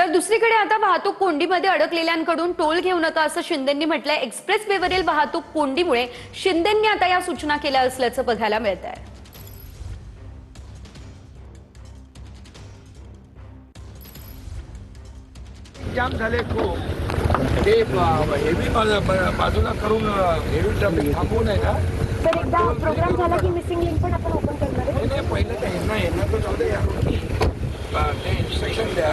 तर दुसरीकडे आता वाहतूक कोंडीमध्ये अडकलेल्यांकडून टोल घेऊ नका असं शिंदेंनी म्हटलंय। एक्सप्रेस वेवरील वाहतूक कोंडीमुळे शिंदेंनी आता या सूचना केल्या असल्याचं बघायला मिळत आहे। जाम झाले खूप ते हेवी बाजूला करून हेवी ट्रॅफिक थांबवू नये ना। तर एकदा प्रोग्राम झाला की मिसिंग लिंक पण आपण ओपन करणार आहे। नाही पहिलं तर यांना तर जाऊ दे ते इन्स्ट्रक्शन द्या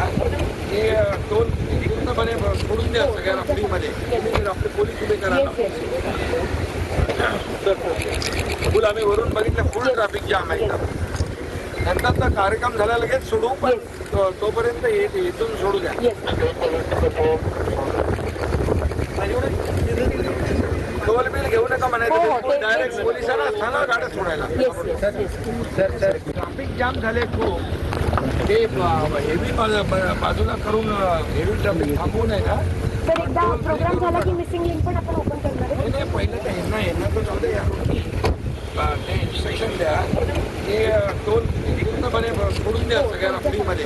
की टोल पूर्णपणे सोडून द्या सगळ्यांना फ्रीमध्ये। आपले पोलीस उभे करा। फुल आम्ही वरून बघितलं फुल ट्रॅफिक जाम आहे नंतर तर कार्यक्रम झाला लगेच सोडू पण तोपर्यंत इथून सोडू द्या। टोल बिल घेऊ नका म्हणायचं डायरेक्ट पोलिसांना स्थानावर गाड्या सोडायला। ट्रॅफिक जाम झाले खूप ते हेवी बाजूला करून हेवी ट्रॅफिक थांबवू नये ना। तर एकदा प्रोग्राम झाला की मिसिंग लिंक पण आपण ओपन करणार आहे। नाही पहिलं तर यांना तर जाऊ दे ते इन्स्ट्रक्शन द्या की टोल पूर्णपणे सोडून द्या सगळ्यांना फ्रीमध्ये।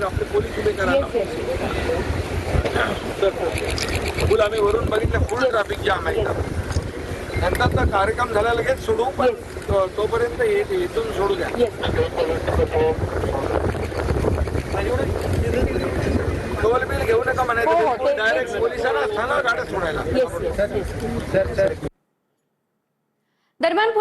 आपले पोलीस उभे करा। फुल आम्ही वरून बघितलं फुल ट्रॅफिक जाम आहे नंतर तर कार्यक्रम झाला लगेच सोडू पण तोपर्यंत इथून सोडू द्या। टोल बिल घेऊ नका म्हणायचं डायरेक्ट पोलिसांना स्थानावर गाड्या सोडायला।